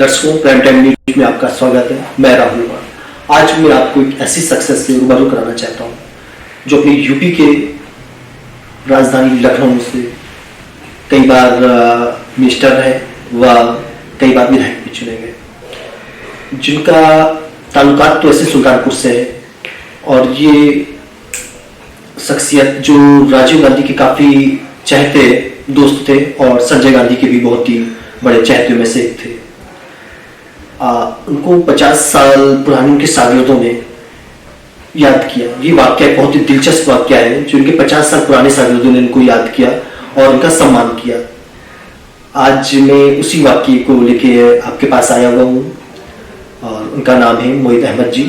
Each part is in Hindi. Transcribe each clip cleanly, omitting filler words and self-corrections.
दर्शकों, प्राइम टाइम न्यूज में आपका स्वागत है। मैं राहुल कुमार। आज मैं आपको एक ऐसी सक्सेस से रूबरू कराना चाहता हूँ जो अपनी यूपी के राजधानी लखनऊ से कई बार मिनिस्टर है व कई बार विधायक भी चुने गए, जिनका ताल्लुकात तो ऐसे सुल्तानपुर से है। और ये शख्सियत जो राजीव गांधी के काफ़ी चहेते दोस्त थे और संजय गांधी के भी बहुत ही बड़े चहेते में से एक थे। उनको 50 साल पुराने उनके शागिर्दों ने याद किया। ये वाक्य बहुत ही दिलचस्प वाक्य है जो उनके 50 साल पुराने शागिर्दों ने उनको याद किया और उनका सम्मान किया। आज मैं उसी वाक्य को लेके आपके पास आया हुआ हूँ और उनका नाम है मोहित अहमद जी।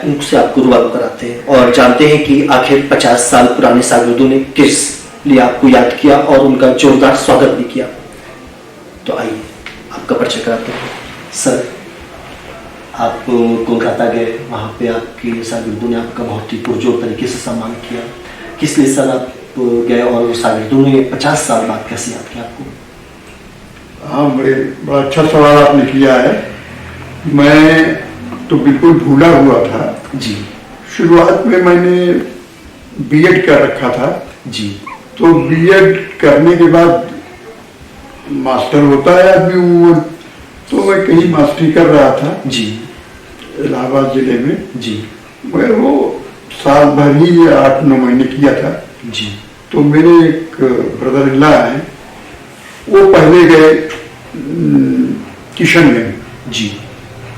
उनसे आपको रूबरू कराते हैं और जानते हैं कि आखिर 50 साल पुराने शागिर्दों ने किस लिए आपको याद किया और उनका जोरदार स्वागत भी किया। तो आइए आपका परिचय कराते हैं। सर, आप कोलकाता गए, वहाँ पे आपके शागिर्दों ने आपका बहुत ही पुरजोर तरीके से सम्मान किया। किस लिए सर आप गए और शागिर्दों ने 50 साल बाद कैसे याद किया आपको? हाँ, बड़ा अच्छा सवाल आपने किया है। मैं तो बिल्कुल भूला हुआ था जी। शुरुआत में मैंने बीएड कर रखा था जी। तो बीएड करने के बाद मास्टर होता है आदमी, तो मैं कहीं मास्टरी कर रहा था जी, इलाहाबाद जिले में जी। मैं वो साल भर ही 8-9 महीने किया था जी। तो मेरे एक ब्रदर इन लॉ है, वो पहले गए किशनगंज जी।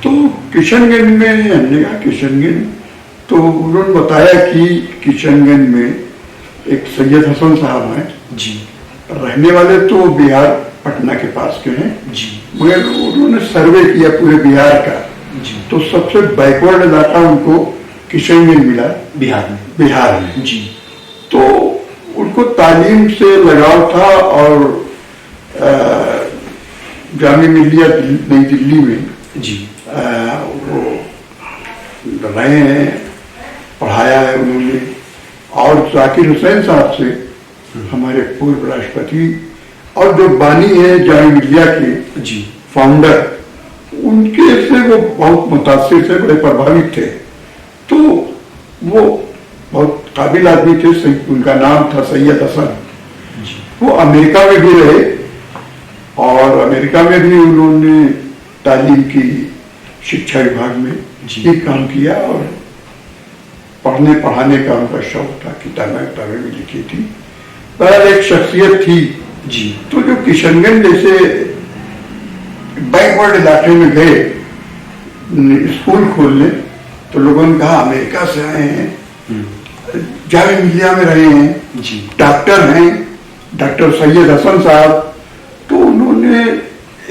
तो किशनगंज में हमने कहा किशनगंज, तो उन्होंने बताया कि किशनगंज में एक सैयद हसन साहब हैं जी, रहने वाले तो बिहार पटना के पास के हैं जी, मगर उन्होंने सर्वे किया पूरे बिहार का जी। तो सबसे बैकवर्ड इलाका उनको किशनगंज मिला बिहार में जी। तो उनको तालीम से लगाव था और जामिया मिलिया नई दिल्ली में जी वो रहे हैं, पढ़ाया है उन्होंने। और जाकिर हुसैन साहब से हमारे पूर्व राष्ट्रपति और जो बानी है जामिया मिलिया के जी फाउंडर, उनके से वो बहुत मुतासिर थे, बड़े प्रभावित थे। तो वो बहुत काबिल आदमी थे। उनका नाम था सैयद हसन। वो अमेरिका में भी रहे और अमेरिका में भी उन्होंने तालीम की शिक्षा विभाग में ही काम किया और पढ़ने पढ़ाने का उनका शौक था। किताबें भी लिखी थी। पर एक शख्सियत थी जी। तो जो किशनगंज जैसे बैकवर्ड इलाके में गए स्कूल खोलने, तो लोगों ने कहा अमेरिका से आए हैं, जामिया मिलिया में रहे हैं जी, डॉक्टर हैं, डॉक्टर सैयद हसन साहब। तो उन्होंने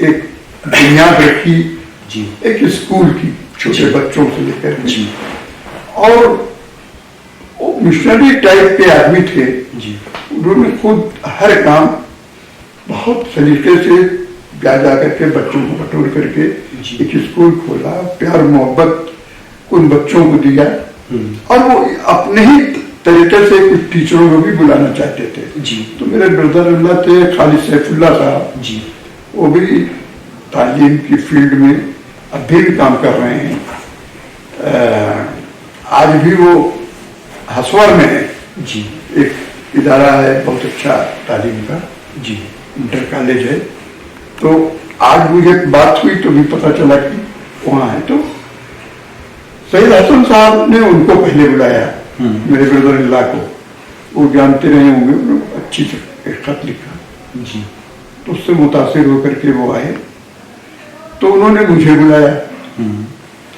एक बुनियाद रखी जी, एक स्कूल की छोटे बच्चों से लेकर जी। और वो मिशनरी टाइप के आदमी थे जी। उन्होंने खुद हर काम बहुत सलीके से जा करके बच्चों को बटोर करके एक स्कूल खोला, प्यार मोहब्बत उन बच्चों को दिया और वो अपने ही तरीके से कुछ टीचरों को भी बुलाना चाहते थे जी। तो मेरे ब्रदर अल्लाह थे खालिद सैफुल्लाह साहब जी, वो भी तालीम की फील्ड में अभी भी काम कर रहे हैं। आज भी वो हसवर में है जी, एक इदारा है बहुत अच्छा तालीम का जी, इंटर कॉलेज है। तो आज मुझे बात हुई तो भी पता चला कि वहाँ है। तो सैयद हसन साहब ने उनको पहले बुलाया, मेरे ब्रदर इन लॉ को। वो जानते रहे होंगे, उन्होंने अच्छी से एक खत लिखा जी। तो उससे मुतासिर होकर के वो आए तो उन्होंने मुझे बुलाया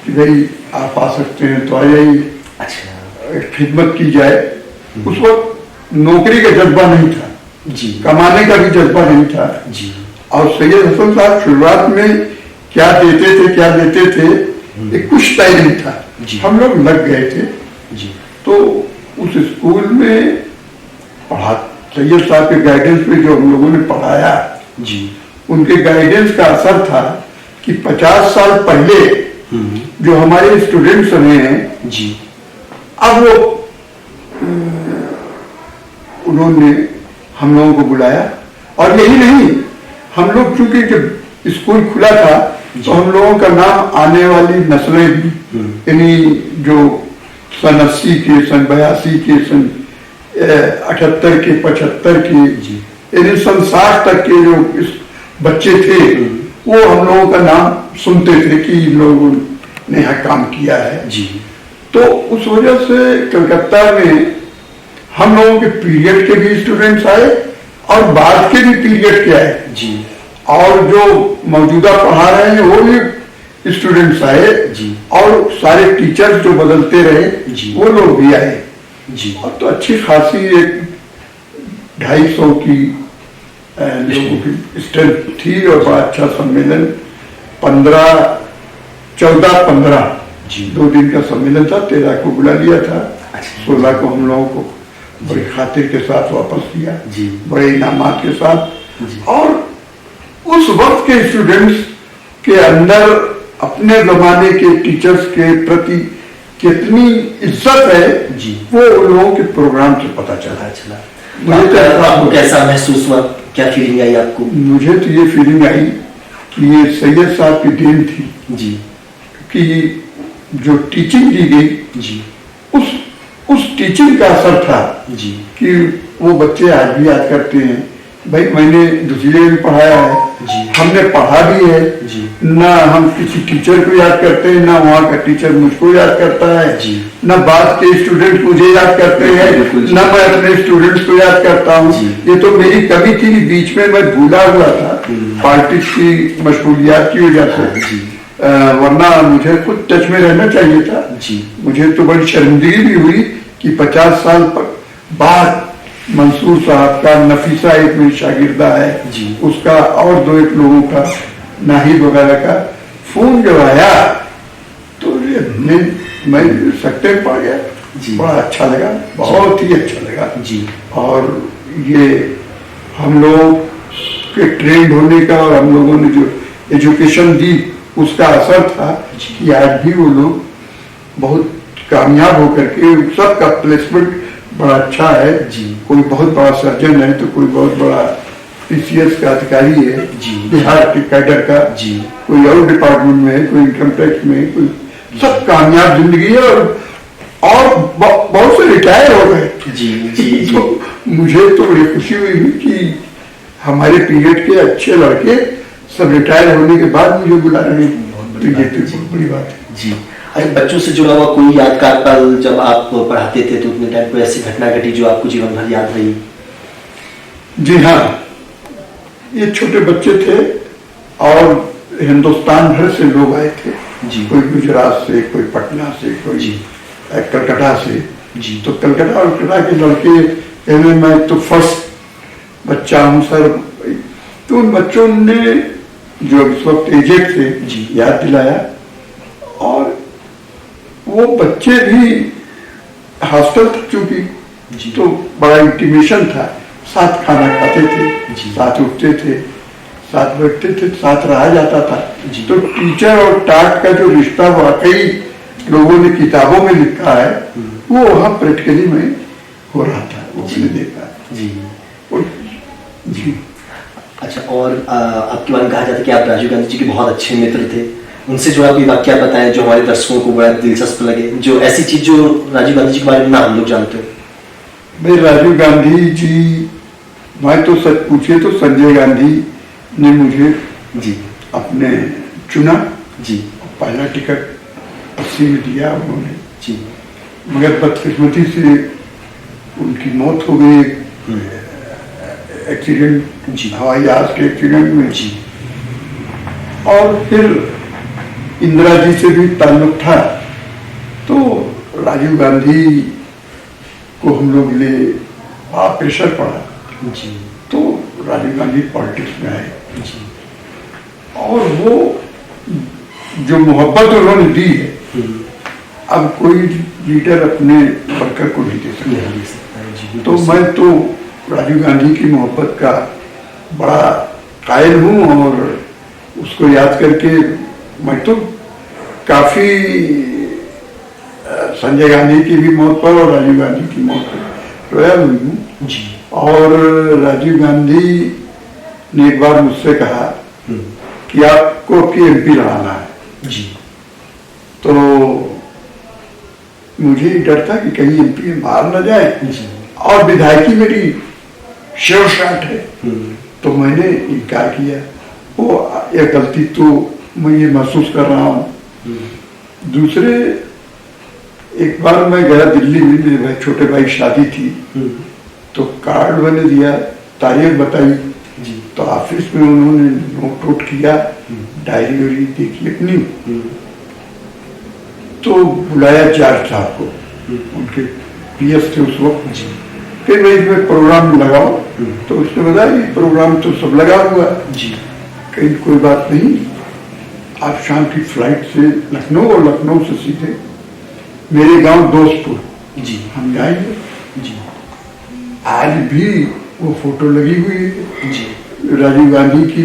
कि भाई आप आ सकते हैं तो आ जाइए, अच्छा खिदमत की जाए। उस वक्त नौकरी का जज्बा नहीं था जी, कमाने का भी जज्बा नहीं था जी। और सैयद हसन साहब शुरुआत में क्या देते थे एक कुछ तय नहीं था जी। हम लोग लग गए थे जी। तो उस स्कूल में पढ़ा, सैयद साहब के गाइडेंस में जो हम लोगों ने पढ़ाया जी, उनके गाइडेंस का असर था कि 50 साल पहले जो हमारे स्टूडेंट्स रहे हैं जी, अब वो उन्होंने हम लोगों को बुलाया। और यही नहीं, हम लोग चूंकि जब स्कूल खुला था तो हम लोगों का नाम आने वाली नस्लें भी, यानी जो सन 80 के, सन 82 के, सन 78 के, 75 के, यानी सन 60 तक के जो बच्चे थे वो हम लोगों का नाम सुनते थे कि इन लोगों ने यहाँ काम किया है जी। तो उस वजह से कलकत्ता में हम लोगों के पीरियड के भी स्टूडेंट्स आए और बाद के भी पीरियड के आए जी। और जो मौजूदा पढ़ा रहे हैं वो भी स्टूडेंट्स आए जी। और सारे टीचर्स जो बदलते रहे जी। वो लोग भी आए जी। और तो अच्छी खासी एक 250 की लोगों की स्ट्रेंथ थी और बड़ा अच्छा सम्मेलन 14-15 जी। 2 दिन का सम्मेलन था। 13 को बुला लिया था, अच्छा। 16 को हम लोगों को बड़ी खातिर के साथ वापस किया जी। बड़े इनामात के साथ जी। और उस वक्त के स्टूडेंट्स के अंदर अपने जमाने के टीचर्स के प्रति कितनी इज्जत है जी। वो उन लोगों के प्रोग्राम से पता चला। मुझे तो आपको कैसा महसूस हुआ, क्या फीलिंग आई आपको? मुझे तो ये फीलिंग आई कि ये सैयद साहब की देन थी जी। कि जो टीचिंग दी गई जी। उस टीचिंग का असर था जी। कि वो बच्चे आज भी याद करते हैं भाई मैंने दूसरे में पढ़ाया है जी। हमने पढ़ा भी है जी। ना हम किसी टीचर को याद करते हैं ना वहाँ का टीचर मुझको याद करता है जी। ना बाद के स्टूडेंट मुझे याद करते हैं ना मैं अपने स्टूडेंट्स को याद करता हूँ। ये तो मेरी कमी थी, बीच में मैं भूला हुआ था पॉलिटिक्स की मशगूलियात की वजह से, वरना मुझे खुद टच में रहना चाहिए था जी। मुझे तो बड़ी शर्मिंदगी भी हुई कि 50 साल बाद मंसूर साहब का, नफीसा एक मेरी शागिर्दा है जी। उसका और 2 एक लोगों का, नाहिद वगैरह का फोन जब आया तो मैं सकते पड़ गया जी। बड़ा अच्छा लगा, बहुत ही अच्छा लगा जी। और ये हम लोग के ट्रेंड होने का और हम लोगों ने जो एजुकेशन दी उसका असर था कि आज भी वो लोग बहुत कामयाब होकर के सबका प्लेसमेंट बड़ा अच्छा है जी। कोई बहुत बड़ा सर्जन है तो कोई बहुत बड़ा पीसीएस का अधिकारी है जी। बिहार के कैडर का जी। कोई और डिपार्टमेंट में है, कोई इनकम टैक्स में, कोई सब कामयाब जिंदगी है और बहुत से रिटायर हो गए। जी। जी। जी। तो मुझे तो बड़ी खुशी हुई कि हमारे पीरियड के अच्छे लड़के सब रिटायर होने के बाद मुझे बुला रहे हैं, तो ये तो बड़ी बात है। जी। अरे बच्चों से जुड़ा हुआ कोई यादगार पल जब आप पढ़ाते थे तो उतने टाइम कोई ऐसी घटना घटी जो आपको जीवन भर याद रही? जी हाँ, ये छोटे बच्चे थे और हिंदुस्तान भर से लोग आए थे जी। कोई गुजरात से, कोई पटना से, कोई कलकत्ता से जी। तो कलकत्ता और कलकत्ता के लड़के कहने मैं तो फर्स्ट बच्चा हूँ सर। तो उन बच्चों ने जो इस वक्त एजेड थे जी। याद दिलाया और वो बच्चे भी हॉस्टल था चूंकि तो बड़ा इंटीमेशन था, साथ खाना खाते थे, साथ उठते थे, साथ बैठते थे, साथ रहा जाता था। तो टीचर और टाट का जो रिश्ता वाकई लोगों ने किताबों में लिखा है वो वहाँ प्रैक्टिकली में हो रहा था, वो मैंने देखा जी। जी। अच्छा, और आपके बारे में कहा जाता है कि आप राजीव गांधी जी के बहुत अच्छे मित्र थे, उनसे जुड़ा कोई वाक्य बताएं जो हमारे दर्शकों को बड़ा दिलचस्प लगे, जो ऐसी चीज जो राजीव गांधी जी के बारे में ना हम लोग जानते हो? भाई राजीव गांधी जी, मैं तो सच पूछे तो संजय गांधी ने मुझे जी अपने चुना जी, पहला टिकट 80 में दिया उन्होंने जी, मगर बदकिस्मती से उनकी मौत हो गई एक्सीडेंट, हवाई जहाज के एक्सीडेंट में जी। और फिर इंदिरा जी से भी ताल्लुक था तो राजीव गांधी को हम लोग ले प्रेशर पड़ा जी, तो राजीव गांधी पॉलिटिक्स में आए जी। और वो जो मोहब्बत उन्होंने दी है अब कोई लीडर अपने वर्कर को नहीं दे सकता। तो मैं तो राजीव गांधी की मोहब्बत का बड़ा कायल हूँ और उसको याद करके मैं तो काफी संजय गांधी की भी मौत पर और राजीव गांधी की मौत पर रोया हुई हूँ जी। और राजीव गांधी ने एक बार मुझसे कहा कि आपको आपकी एमपी लड़ाना है। जी। तो मुझे डर था कि कहीं एमपी मार न जाए, जी। और विधायकी मेरी श्योर शॉट है, तो मैंने इनकार किया। वो यह गलती तो मैं ये महसूस कर रहा हूँ। दूसरे एक बार मैं गया दिल्ली में, मेरे भाई छोटे भाई की शादी थी, तो कार्ड मैंने दिया, तारीख बताई, तो ऑफिस में उन्होंने नोट आउट किया, डायरी वायरी देखी अपनी, तो बुलाया जज साहब को, उनके पीएस थे उस वक्त। फिर मैं इसमें प्रोग्राम लगाओ, तो उसने बताया ये प्रोग्राम तो सब लगा हुआ, कहीं कोई बात नहीं, आप शाम की फ्लाइट से लखनऊ और लखनऊ से सीधे मेरे गांव दोस्तपुर हम जाएंगे। आज भी वो फोटो लगी हुई है राजीव गांधी की,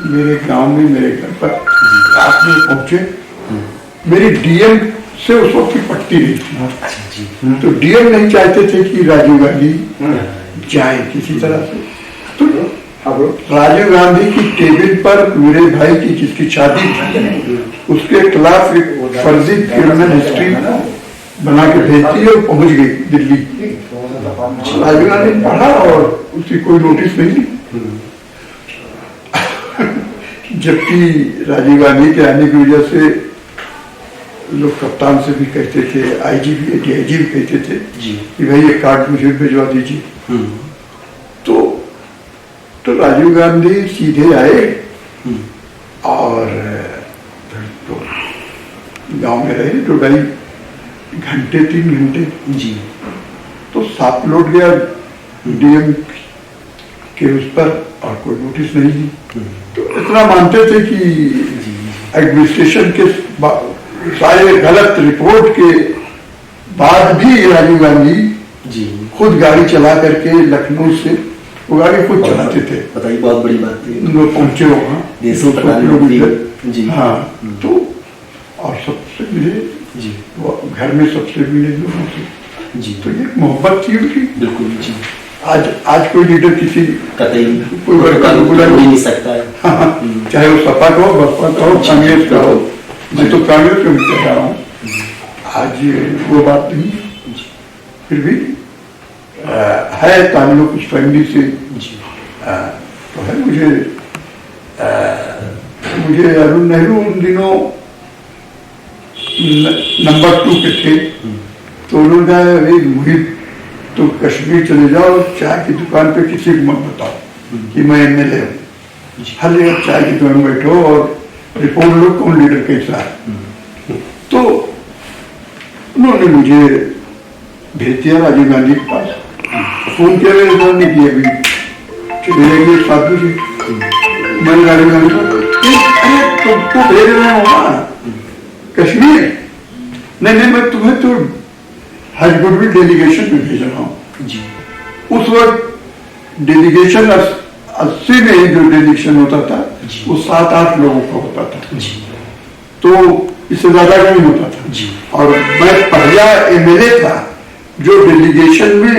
मेरे गांव में मेरे घर पर रात में पहुंचे। मेरी डीएम से उस वक्त की पट्टी नहीं थी, तो डीएम नहीं चाहते थे कि राजीव गांधी जाए किसी तरह से, तो राजीव गांधी की टेबल पर मेरे भाई की जिसकी शादी थी उसके खिलाफ एक फर्जी क्रिमिनल हिस्ट्री बना के भेजती और पहुंच गई दिल्ली। राजीव गांधी पढ़ा और उसकी कोई नोटिस नहीं ली। जबकि राजीव गांधी के आने की वजह से लोग कप्तान से भी कहते थे, आईजीपी डीआईजी भी कहते थे कि भाई ये कार्ड मुझे भिजवा दीजिए। तो राजीव गांधी सीधे आए और तो गांव में रहे 2-2.5 घंटे 3 घंटे। तो साथ लौट गया डीएम के उस पर, और कोई नोटिस नहीं दी। तो इतना मानते थे कि एडमिनिस्ट्रेशन के सारे गलत रिपोर्ट के बाद भी राजीव गांधी खुद गाड़ी चला करके लखनऊ से, वो गाड़ी खुद चलाते थे। बताइए, बहुत बड़ी बात थी। लोग पहुंचे वहाँ 200 किलोमीटर। हाँ, तो और सबसे मिले, वो घर में सबसे मिले लोगों से। तो ये मोहब्बत थी उनकी। बिल्कुल। आज कोई लीडर किसी कोई बुला नहीं सकता है। हाँ, चाहे वो सपा का हो, बसपा का हो, कांग्रेस का हो। मैं तो कांग्रेस को भी कह रहा हूँ, आज वो बात नहीं। फिर भी है ताल्लुक उस फैमिली से, तो है। मुझे अरुण नेहरू उन दिनों नंबर 2 के थे, तो उन्होंने कहा मुहित तो कश्मीर चले जाओ, चाय की दुकान पे किसी को मत बताओ कि मैं एमएलए हूँ। हर जगह चाय की दुकान बैठो और रिपोर्ट लो कौन लीडर कैसा है। तो उन्होंने मुझे भेज दिया राजीव गांधी के पास। फोन किया, मेरे फोन नहीं किया, अभी चले जाएंगे 7 बजे। मैंने राजीव गांधी को तो भेज रहे हो कश्मीर? नहीं, मैं तुम्हें तो हज गुडविल डेलीगेशन में भेज रहा हूँ। उस वक्त डेलीगेशन 80 में जो डेलीगेशन होता था वो 7-8 लोगों का होता था, तो इससे ज्यादा नहीं होता था। और मैं पहला एमएलए था जो डेलीगेशन में,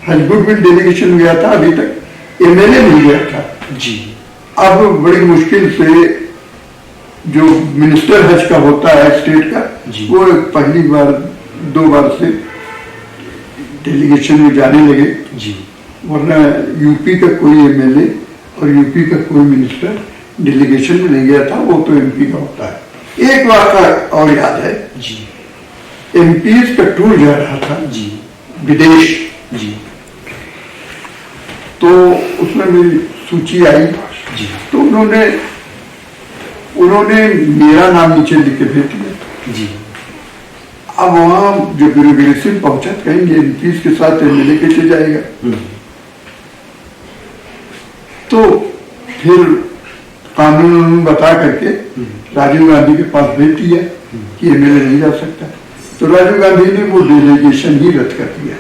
हज गुडविल डेलीगेशन में गया था। अभी तक एमएलए नहीं गया था। अब बड़ी मुश्किल से जो मिनिस्टर हज का होता है स्टेट का, वो पहली बार 2 बार से डेलीगेशन में जाने लगे, वरना यूपी का कोई एमएलए और यूपी का कोई मिनिस्टर डेलीगेशन में नहीं गया था। वो तो एमपी का होता है। एक वाक़या और याद है, एमपीज का टूर जा रहा था विदेश, तो उसमें मेरी सूची आई, तो उन्होंने मेरा नाम नीचे लिख के भेज दिया। अब वहां जो ब्यूरोक्रेसी पहुंचा, कहेंगे एमपीज के साथ एमएलए कैसे जाएगा। तो फिर कानून बता करके राजीव गांधी के पास भेज दिया कि एमएलए नहीं जा सकता। तो राजीव गांधी ने वो डेलीगेशन ही रद्द कर दिया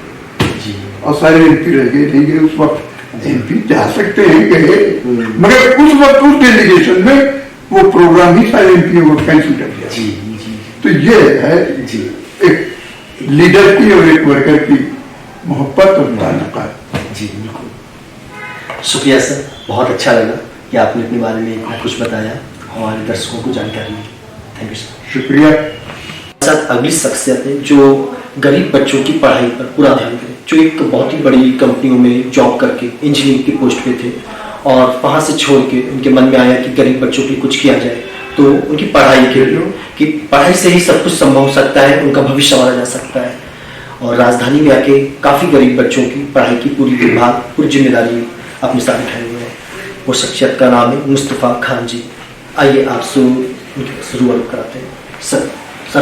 और सारे एमपी रह गए, नहीं गए। उस वक्त एमपी जा सकते हैं, गए, मगर उस वक्त उस डेलीगेशन में वो प्रोग्राम ही सारे एमपी को कैंसिल कर दिया। तो ये है एक लीडर की और एक वर्कर की मोहब्बत और ताल्लुकात। जी बिल्कुल, शुक्रिया सर, बहुत अच्छा लगा। कि आपने अपने बारे में इतना कुछ बताया, हमारे दर्शकों को जानकारी दी। Thank you sir. शुक्रिया। साथ अगली शख्सियत है जो गरीब बच्चों की पढ़ाई पर पूरा ध्यान दें, जो एक बहुत ही बड़ी कंपनियों में जॉब करके इंजीनियरिंग की पोस्ट पे थे और वहाँ से छोड़ के उनके मन में आया कि गरीब बच्चों के लिए कुछ किया जाए, तो उनकी पढ़ाई के लिए कि पढ़ाई से ही सब कुछ संभव हो सकता है, उनका भविष्य संवारा जा सकता है। और राजधानी में आके काफ़ी गरीब बच्चों की पढ़ाई की पूरी देखभाल, पूरी जिम्मेदारी अपने साथ उठाए हुए हैं। वो शख्सियत का नाम है मुस्तफ़ा खान जी। आइए आपसे उनकी शुरुआत कराते हैं। सर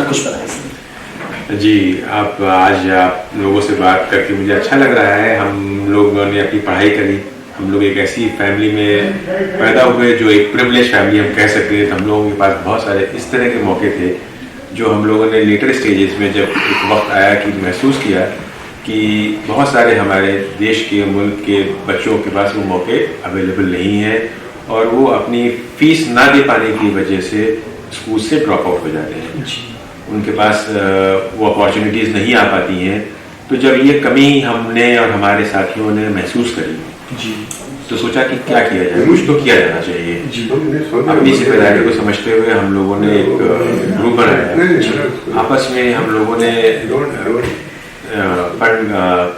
कुछ बताएं सर। जी, आज आप लोगों से बात करके मुझे अच्छा लग रहा है। हम लोगों ने अपनी पढ़ाई करी, हम लोग एक ऐसी फैमिली में पैदा हुए जो एक प्रिविलेज फैमिली हम कह सकते हैं। हम लोगों के पास बहुत सारे इस तरह के मौके थे जो हम लोगों ने लेटर स्टेजेस में जब एक वक्त आया कि महसूस किया कि बहुत सारे हमारे देश के, मुल्क के बच्चों के पास वो मौके अवेलेबल नहीं हैं और वो अपनी फीस ना दे पाने की वजह से स्कूल से ड्रॉप आउट हो जाते हैं। उनके पास वो अपॉर्चुनिटीज़ नहीं आ पाती हैं। तो जब ये कमी हमने और हमारे साथियों ने महसूस करी तो सोचा कि क्या किया जाए, कुछ तो किया जाना चाहिए। अपनी जिम्मेदारी को समझते हुए हम लोगों ने एक ग्रुप बनाया। आपस में हम लोगों ने फंड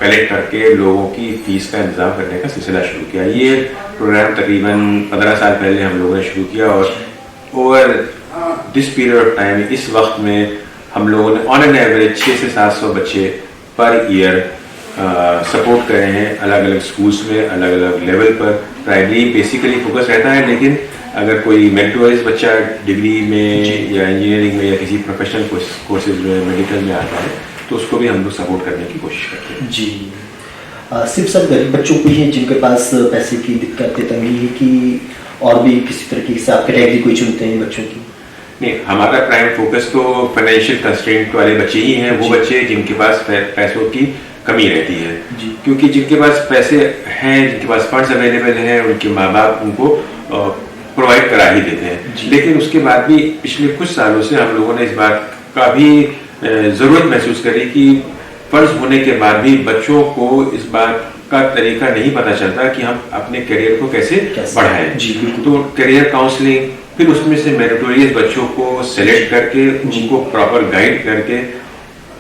कलेक्ट करके लोगों की फीस का इंतजाम करने का सिलसिला शुरू किया। ये प्रोग्राम तकरीबन 15 साल पहले हम लोगों ने शुरू किया और over this period of time, इस वक्त में हम लोगों ने ऑन एन एवरेज 600 से 700 बच्चे पर ईयर सपोर्ट कर रहे हैं अलग अलग स्कूल्स में, अलग अलग लेवल पर। प्राइमरी बेसिकली फोकस रहता है, लेकिन अगर कोई मेरिट वाइज बच्चा डिग्री में या इंजीनियरिंग में या किसी प्रोफेशनल कोर्सेज में, मेडिकल में आता है तो उसको भी हम लोग सपोर्ट करने की कोशिश करते हैं। जी, सिर्फ सब गरीब बच्चों को ही जिनके पास पैसे की दिक्कत तंगी है कि और भी किसी तरीके से आप कैटेगरी कोई चुनते हैं बच्चों की? नहीं, हमारा प्राइम फोकस तो फाइनेंशियल कंस्ट्रेंट वाले बच्चे ही हैं। वो बच्चे जिनके पास पैसों की कमी रहती है, क्योंकि जिनके पास पैसे हैं, जिनके पास फंड्स अवेलेबल हैं, उनके माँ बाप उनको प्रोवाइड करा ही देते हैं। लेकिन उसके बाद भी पिछले कुछ सालों से हम लोगों ने इस बात का भी ज़रूरत महसूस करी कि फर्ज होने के बाद भी बच्चों को इस बात का तरीका नहीं पता चलता कि हम अपने करियर को कैसे बढ़ाएं। तो करियर काउंसलिंग, फिर उसमें से मेरिटोरियस बच्चों को सेलेक्ट करके उनको प्रॉपर गाइड करके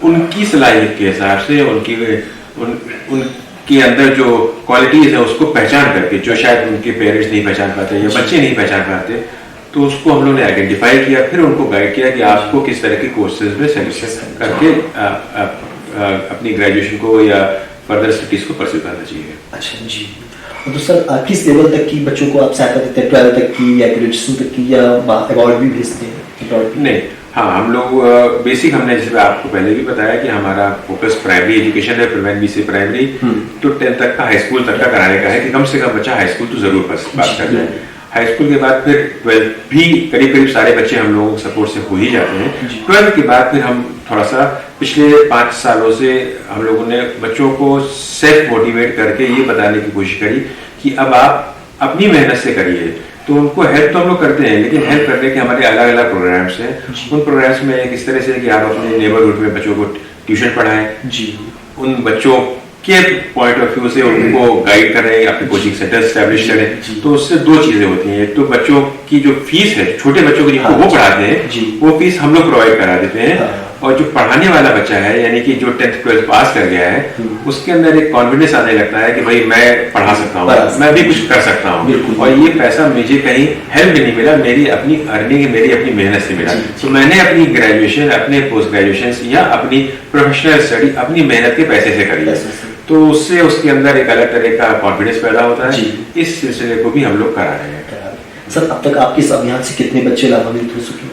उनकी सलाहियत के हिसाब से उनके अंदर जो क्वालिटीज है उसको पहचान करके, जो शायद उनके पेरेंट्स नहीं पहचान पाते या बच्चे नहीं पहचान पाते, तो उसको हम लोगों ने आइडेंटिफाई किया। फिर उनको गाइड किया कि आपको किस तरह के कोर्सेज में सेलेक्शन करके अपनी ग्रेजुएशन को या फर्दर स्टडीज को परस्यू करना चाहिए। अच्छा जी, तो सर किस लेवल तक की बच्चों को आप सहायता देते हैं? 12 तक की या ग्रेजुएशन तक की या अवार्ड भी भेजते हैं? नहीं, हाँ, हम लोग बेसिक, हमने जैसे आपको पहले भी बताया कि हमारा फोकस प्राइमरी एजुकेशन है, प्राइमरी से प्राइमरी तो 10th तक का, हाई स्कूल तक का कराने का है कि कम से कम बच्चा हाई स्कूल तो जरूर पास कर जाए। हाई स्कूल के बाद फिर 12th भी करीब सारे बच्चे हम लोगों के सपोर्ट से हो ही जाते हैं। 12th के बाद फिर हम थोड़ा सा पिछले 5 सालों से हम लोगों ने बच्चों को सेल्फ मोटिवेट करके ये बताने की कोशिश करी कि अब आप अपनी मेहनत से करिए। तो उनको हेल्प तो हम लोग करते हैं, लेकिन हेल्प करने के हमारे अलग अलग प्रोग्राम्स हैं। उन प्रोग्राम्स में किस तरह से कि आप अपने नेबरहुड में बच्चों को ट्यूशन पढ़ाएं, उन बच्चों के पॉइंट ऑफ व्यू से उनको गाइड करें, अपने कोचिंग सेंटर एस्टैब्लिश करें। तो उससे 2 चीजें होती हैं। तो बच्चों की जो फीस है, छोटे बच्चों को जिनको वो पढ़ाते हैं, वो फीस हम लोग प्रोवाइड करा देते हैं। और जो पढ़ाने वाला बच्चा है, यानी कि जो 10th 12th पास कर गया है, उसके अंदर एक कॉन्फिडेंस आने लगता है कि भाई मैं पढ़ा सकता हूँ, मैं भी कुछ कर सकता हूँ और ये पैसा मुझे कहीं हेल्प नहीं मिला, मेरी अपनी अर्निंग, मेरी अपनी मेहनत से मिला। तो मैंने अपनी ग्रेजुएशन, अपने पोस्ट ग्रेजुएशन या अपनी प्रोफेशनल स्टडी अपनी मेहनत के पैसे से करी है। तो उससे उसके अंदर एक अलग तरह का कॉन्फिडेंस पैदा होता है। इस सिलसिले को भी हम लोग करा रहे हैं। सर, अब तक आपके इस अभियान से कितने बच्चे लाभान्वित हो चुके हैं?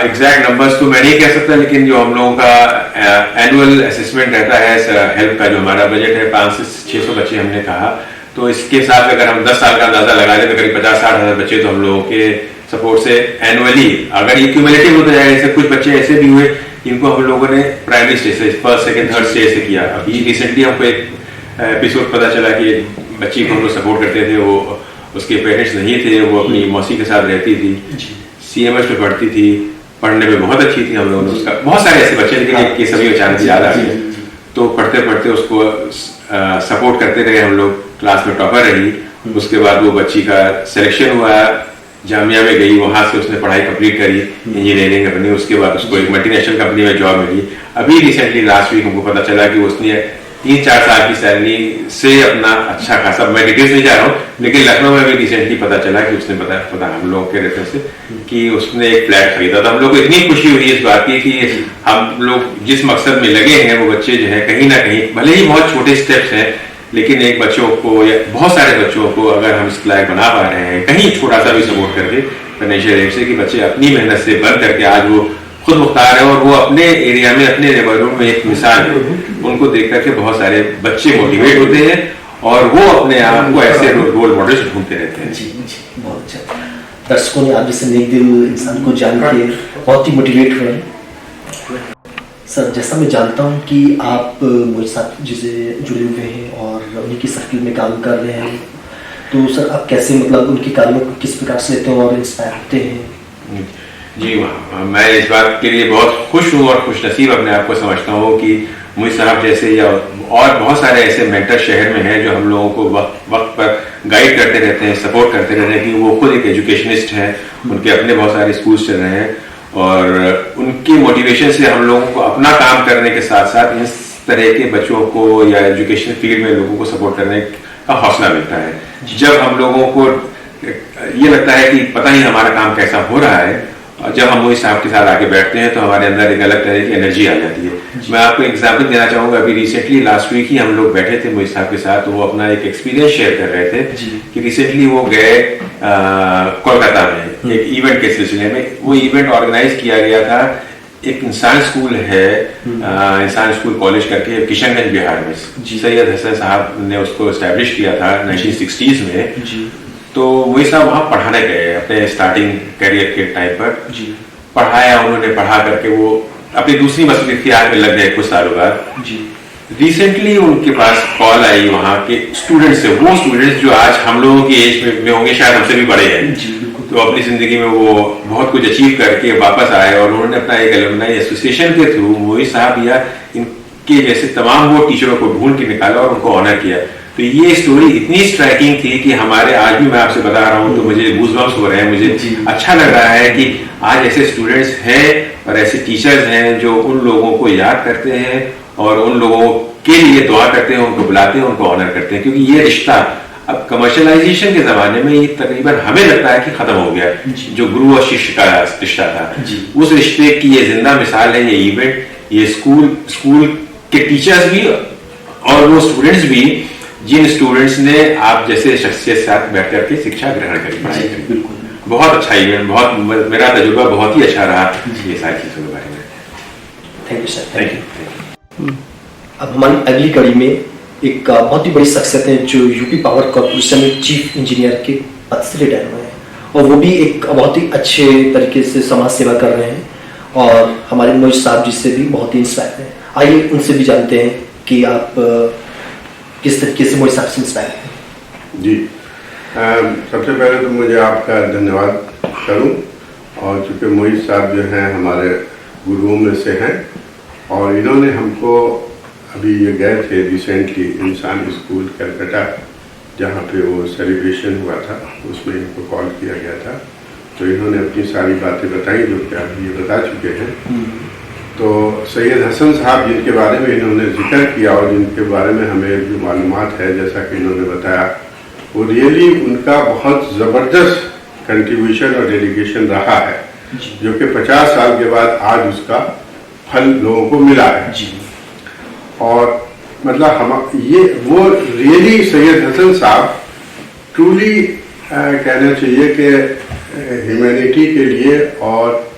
एग्जैक्ट नंबर्स तो मैं नहीं कह सकता, लेकिन जो हम लोगों का एनुअल असेसमेंट रहता है हेल्प का, जो हमारा बजट है 500 से 600 बच्चे हमने कहा, तो इसके हिसाब से अगर हम 10 साल का अंदाजा लगा लें तो करीब 50-60 हज़ार बच्चे तो हम लोगों के सपोर्ट से एनुअली, अगर ये क्यूमुलेटिव होता जाएगा, जैसे कुछ बच्चे ऐसे भी हुए जिनको हम लोगों ने प्राइमरी स्टेज से, फर्स्ट सेकंड थर्ड स्टेज से किया। अभी रिसेंटली हमको एक एपिसोड पता चला कि बच्ची को हम लोग सपोर्ट करते थे, वो उसके पेरेंट्स नहीं थे, वो अपनी मौसी के साथ रहती थी, CMS में पढ़ती थी, पढ़ने में बहुत अच्छी थी। हम लोगों ने उसका, बहुत सारे ऐसे बच्चे, लेकिन एक केस अभी अचानक याद आ गया, तो पढ़ते पढ़ते उसको सपोर्ट करते रहे हम लोग। क्लास में टॉपर रही उसके बाद वो बच्ची का सिलेक्शन हुआ, जामिया में गई, वहां से उसने पढ़ाई कंप्लीट करी इंजीनियरिंग अपनी। उसके बाद उसको एक मल्टीनेशनल कंपनी में जॉब मिली। अभी रिसेंटली लास्ट वीक हमको पता चला कि उसने 3-4 साल की सैलरी से अपना अच्छा खासा, मैं डिटेल्स नहीं जा रहा हूँ, लेकिन लखनऊ में भी रिसेंटली पता चला कि उसने पता हम लोगों के रेफरेंस से कि उसने एक फ्लैट खरीदा। तो हम लोग को इतनी खुशी हुई इस बात की कि हम लोग जिस मकसद में लगे हैं वो बच्चे जो है कहीं ना कहीं, भले ही बहुत छोटे स्टेप्स हैं, लेकिन एक बच्चों को या बहुत सारे बच्चों को अगर हम इस लायक बना पा रहे हैं कहीं छोटा सा भी सपोर्ट करके फाइनेंशियल एड से, कि बच्चे अपनी मेहनत से बन करके आज वो खुद मुख्तार है और वो अपने एरिया में, अपने नेबरहुड में एक मिसाल है। उनको देख करके बहुत सारे बच्चे मोटिवेट होते हैं और वो अपने आप को ऐसे रोल मॉडल्स ढूंढते रहते हैं। जी जी, बहुत अच्छा। दर्शकों ने आप जैसे नेक दिल इंसान को जान के बहुत ही मोटिवेट हुए। सर, जैसा मैं जानता हूँ कि आप मेरे साथ जिसे जुड़े हुए हैं और उनकी सर्किल में काम कर रहे हैं, तो सर आप कैसे, मतलब उनके कार्यों को किस प्रकार से लेते हैं और इंस्पायर होते हैं? जी, मैं इस बात के लिए बहुत खुश हूँ और खुश नसीब अपने आप को समझता हूँ कि मुझे साहब जैसे या और बहुत सारे ऐसे मेंटर शहर में हैं जो हम लोगों को वक्त वक्त पर गाइड करते रहते हैं, सपोर्ट करते रहते हैं, कि वो खुद एक एजुकेशनिस्ट हैं, उनके अपने बहुत सारे स्कूल्स चल रहे हैं और उनकी मोटिवेशन से हम लोगों को अपना काम करने के साथ साथ इस तरह के बच्चों को या एजुकेशन फील्ड में लोगों को सपोर्ट करने का हौसला मिलता है। जब हम लोगों को ये लगता है कि पता नहीं हमारा काम कैसा हो रहा है, और जब हम मोहित साहब के साथ आके बैठते हैं तो हमारे अंदर एक अलग तरह की एनर्जी आ जाती है। मैं आपको एग्जांपल देना चाहूंगा, अभी रिसेंटली लास्ट वीक ही हम लोग बैठे थे मोहित साहब के साथ, तो वो अपना एक एक्सपीरियंस शेयर कर रहे थे कि रिसेंटली वो गए कोलकाता में एक इवेंट के सिलसिले में। वो इवेंट ऑर्गेनाइज किया गया था, एक इंसान स्कूल है, इंसान स्कूल कॉलेज करके किशनगंज बिहार में, सैयद हसन साहब ने उसको एस्टैब्लिश किया था 1960s में। तो वही साहब वहां पढ़ाने गए अपने स्टार्टिंग करियर के टाइम पर, पढ़ाया उन्होंने, पढ़ा करके वो अपनी दूसरी मसले इख्तियार में लग गए कुछ सालों बाद। रिसेंटली उनके पास कॉल आई वहां के स्टूडेंट से, वो स्टूडेंट्स जो आज हम लोगों की एज में होंगे, शायद हमसे भी बड़े हैं, तो अपनी जिंदगी में वो बहुत कुछ अचीव करके वापस आए और उन्होंने अपना एक एलुमनाई एसोसिएशन के थ्रू मोहित साहब या इनके जैसे तमाम वो टीचरों को ढूंढ के निकाला और उनको ऑनर किया। तो ये स्टोरी इतनी स्ट्राइकिंग थी कि हमारे, आज भी मैं आपसे बता रहा हूँ तो मुझे गूज़बम्प्स हो रहे हैं, मुझे अच्छा लग रहा है कि आज ऐसे स्टूडेंट्स हैं और ऐसे टीचर्स हैं जो उन लोगों को याद करते हैं और उन लोगों के लिए दुआ करते हैं, उनको बुलाते हैं, उनको ऑनर करते हैं। क्योंकि ये रिश्ता अब कमर्शलाइजेशन के जमाने में ये तकरीबन हमें लगता है कि खत्म हो गया, जो गुरु और शिष्य का रिश्ता था, उस रिश्ते की ये जिंदा मिसाल है ये इवेंट। ये स्कूल के टीचर्स भी और वो स्टूडेंट्स भी, जिन स्टूडेंट्स ने आप जैसे शख्सियत साथ बैठ करके शिक्षा ग्रहण करी, पढ़ाई करी। बहुत अच्छा इवेंट, बहुत, मेरा तजुर्बा बहुत ही अच्छा रहा ये सारी चीजों के बारे में। Thank you sir, thank you. अब हमारी अगली कड़ी में एक बहुत ही बड़ी शख्सियत है जो यूपी पावर कॉर्पोरेशन में चीफ इंजीनियर के पद से रिटायर हुए हैं और वो भी एक बहुत ही अच्छे तरीके से समाज सेवा कर रहे हैं और हमारे मोहित साहब जी से भी बहुत ही इंस्पायर हैं। आइए उनसे भी जानते हैं कि आप किस तरीके से मोहित साहब से इंस्पायर हैं। जी, सबसे पहले तो मुझे आपका धन्यवाद करूं, और चूँकि मोहित साहब जो हैं हमारे गुरुओं में से हैं और इन्होंने हमको, अभी ये गए थे रिसेंटली इंसान स्कूल कलकत्ता जहाँ पे वो सेलिब्रेशन हुआ था, उसमें इनको कॉल किया गया था, तो इन्होंने अपनी सारी बातें बताई जो कि आप ये बता चुके हैं। तो सैयद हसन साहब जिनके बारे में इन्होंने जिक्र किया और जिनके बारे में हमें जो मालूमात है, जैसा कि इन्होंने बताया, वो रियली उनका बहुत ज़बरदस्त कंट्रीब्यूशन और डेडिकेशन रहा है, जो कि 50 साल के बाद आज उसका फल लोगों को मिला है। और मतलब हम ये वो रियली सैयद हसन साहब ट्रूली कहना चाहिए कि ह्यूमैनिटी के लिए, और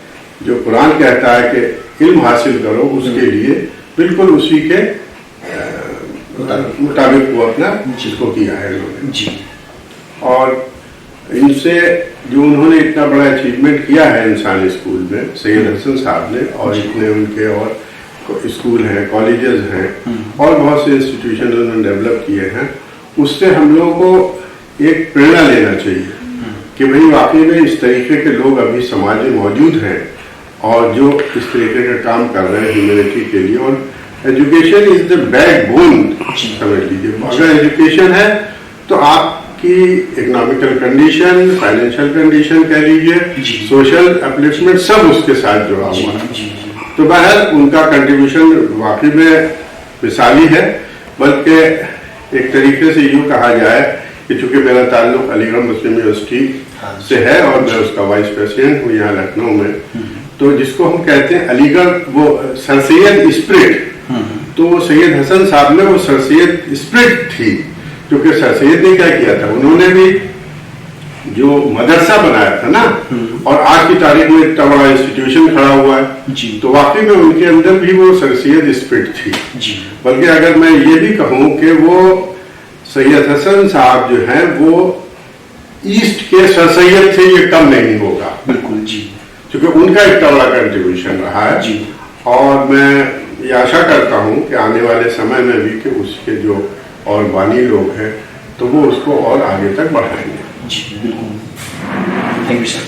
जो कुरान कहता है कि इल्म हासिल करो, उसके लिए बिल्कुल उसी के मुताबिक वो अपना जिसको किया है उन्होंने। और इनसे जो उन्होंने इतना बड़ा अचीवमेंट किया है इंसान स्कूल में सैयद हसन साहब ने, और इतने उनके और स्कूल हैं, कॉलेजेस हैं और बहुत से इंस्टीट्यूशन उन्होंने डेवलप किए हैं, उससे हम लोगों को एक प्रेरणा लेना चाहिए कि भाई वाकई में इस तरीके के लोग अभी समाज में मौजूद हैं और जो इस तरीके का काम कर रहे हैं ह्यूमैनिटी के लिए। और एजुकेशन इज द बैकबोन, समझ लीजिए, अगर एजुकेशन है तो आप कि इकोनॉमिकल कंडीशन, फाइनेंशियल कंडीशन कह लीजिए, सोशल अपलिफ्टमेंट सब उसके साथ जुड़ा हुआ है। तो बहरहाल उनका कंट्रीब्यूशन वाकई में मिसाली है। बल्कि एक तरीके से यूँ कहा जाए कि चूंकि मेरा ताल्लुक अलीगढ़ मुस्लिम यूनिवर्सिटी से है और मैं उसका वाइस प्रेसिडेंट हूँ यहाँ लखनऊ में, तो जिसको हम कहते हैं अलीगढ़ वो सर सैयद स्पिरिट, तो सैयद हसन साहब में वो सर सैयद स्पिरिट थी। क्योंकि सर सैयद ने क्या किया था, उन्होंने भी जो मदरसा बनाया था ना, और आज की तारीख में इतना बड़ा इंस्टीट्यूशन खड़ा हुआ है, तो वाकई में उनके अंदर भी वो सर सैयद स्पिरिट थी। बल्कि अगर मैं ये भी कहूँ कि वो सैयद हसन साहब जो हैं वो ईस्ट के सर सैयद से ये कम नहीं होगा, बिल्कुल जी, क्योंकि उनका इतना बड़ा कंट्रीब्यूशन रहा है जी। और मैं ये आशा करता हूँ कि आने वाले समय में भी कि उसके जो और बानी लोग हैं तो वो उसको और आगे तक बढ़ाएंगे जी। बिल्कुल, थैंक यू सर।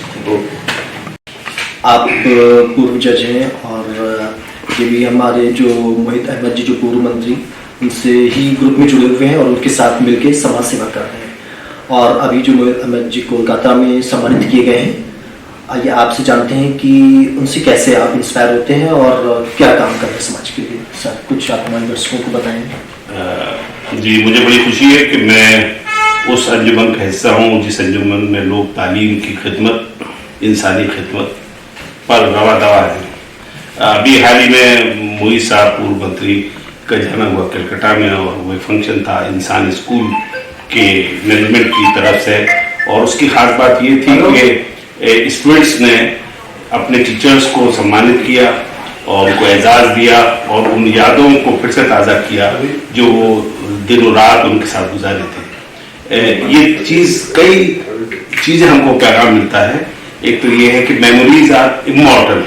आप पूर्व जज हैं और ये भी हमारे जो मोहित अहमद जी जो पूर्व मंत्री, उनसे ही ग्रुप में जुड़े हुए हैं और उनके साथ मिलकर समाज सेवा कर रहे हैं। और अभी जो मोहित अहमद जी कोलकाता में सम्मानित किए गए हैं, आइए आपसे जानते हैं कि उनसे कैसे आप इंस्पायर होते हैं और क्या काम कर रहे हैं समाज के लिए। सर कुछ आप हमारे दर्शकों को बताएंगे। जी, मुझे बड़ी खुशी है कि मैं उस अंजुमन का हिस्सा हूँ जिस अंजुमन में लोग तालीम की खिदमत, इंसानी खिदमत पर रवा दवा है। अभी हाल ही में मोहित साहब पूर्व मंत्री का जाना हुआ कलकत्ता में, और वह फंक्शन था इंसान स्कूल के मैनेजमेंट की तरफ से, और उसकी खास बात ये थी कि स्टूडेंट्स ने अपने टीचर्स को सम्मानित किया और उनको एजाज़ दिया और उन यादों को फिर से ताज़ा किया जो वो दिनों रात उनके साथ गुजारे थे। ये चीज़, कई चीज़ें हमको पैगाम मिलता है। एक तो ये है कि मेमोरीज आर इमॉर्टल,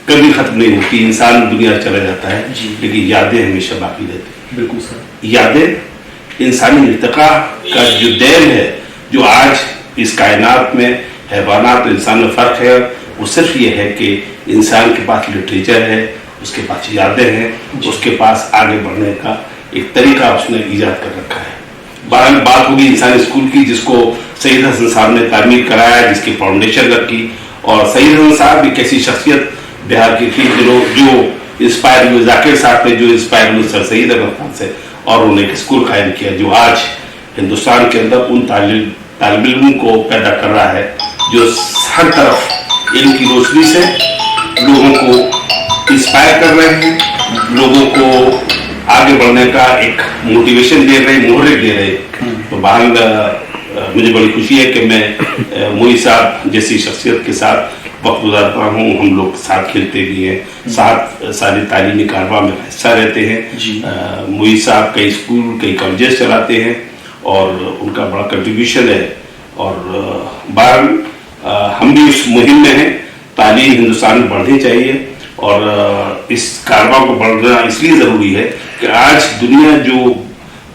कभी खत्म नहीं होती। इंसान दुनिया चला जाता है लेकिन यादें हमेशा बाकी रहती हैं। बिल्कुल सर। यादें इंसानी इर्तिका का जो दैन है, जो आज इस कायनात में हैवानात और इंसान में फ़र्क है, वो सिर्फ ये है कि इंसान के पास लिटरेचर है, उसके पास यादें हैं, उसके पास आगे बढ़ने का एक तरीका उसने ईजाद कर रखा है। बात होगी इंसान स्कूल की, जिसको सैयद हसन साहब ने तामीर कराया, जिसकी फाउंडेशन रखी। और सैयद हसन साहब एक ऐसी शख्सियत बिहार की थी जो इंस्पायर हुए, जाकिर साहब ने जो इंस्पायर हुए सर सैयद अहमद खान से, और उन्होंने एक स्कूल कायम किया जो आज हिंदुस्तान के अंदर उन तालिब इल्मों को पैदा कर रहा है जो हर तरफ इल्म की रोशनी से लोगों को इंस्पायर कर रहे हैं, लोगों को आगे बढ़ने का एक मोटिवेशन दे रहे हैं, मोहरे दे रहे हैं। तो बहरहाल मुझे बड़ी खुशी है कि मैं मोहित साहब जैसी शख्सियत के साथ वक्त गुजारता हूँ। हम लोग साथ खेलते भी हैं, साथ सारी तालीमी कारवा में हिस्सा रहते हैं। मोहित साहब कई स्कूल, कई कॉलेजेस चलाते हैं और उनका बड़ा कंट्रीब्यूशन है। और बहरहाल हम भी उस मुहिम में हैं। तालीम हिंदुस्तान में बढ़नी चाहिए और इस कारवा को बढ़ना इसलिए ज़रूरी है कि आज दुनिया जो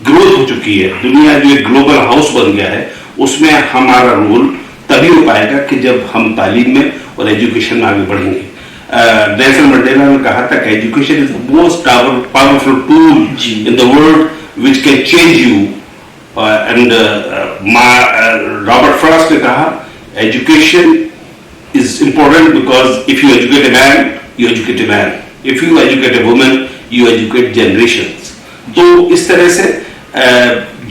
ग्रोथ हो चुकी है, दुनिया जो एक ग्लोबल हाउस बन गया है, उसमें हमारा रोल तभी हो पाएगा कि जब हम तालीम में और एजुकेशन में आगे बढ़ेंगे। नेल्सन मंडेला ने कहा था कि education is the most powerful tool in the world which can change you. And Robert Frost ने कहा education is important because if you educate a man, you educate a man. If you educate a woman, you educate generations. तो इस तरह से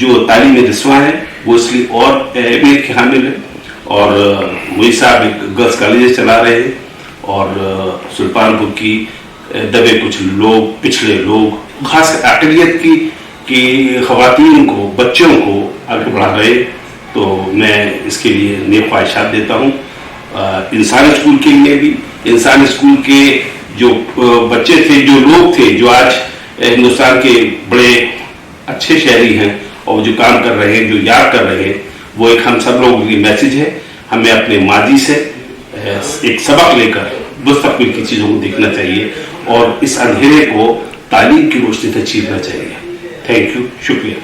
जो तालीमी रिश्वा है वो इसलिए और अहमियत के हामिल है। और मोहित साहब एक गर्ल्स कॉलेज चला रहे हैं और सुल्तानपुर की दबे कुछ लोग, पिछड़े लोग, खास अकलियत की खवातीन को, बच्चों को आगे बढ़ा रहे। तो मैं इसके लिए नेक ख्वाहिशात देता हूँ। इंसान स्कूल के लिए भी, इंसान स्कूल के जो बच्चे थे, जो लोग थे, जो आज हिंदुस्तान के बड़े अच्छे शहरी हैं और जो काम कर रहे हैं, जो याद कर रहे हैं, वो एक हम सब लोगों की मैसेज है। हमें अपने माजी से एक सबक लेकर मुस्तकबिल की चीज़ों को देखना चाहिए और इस अंधेरे को तालीम की रोशनी से चीरना चाहिए। थैंक यू, शुक्रिया।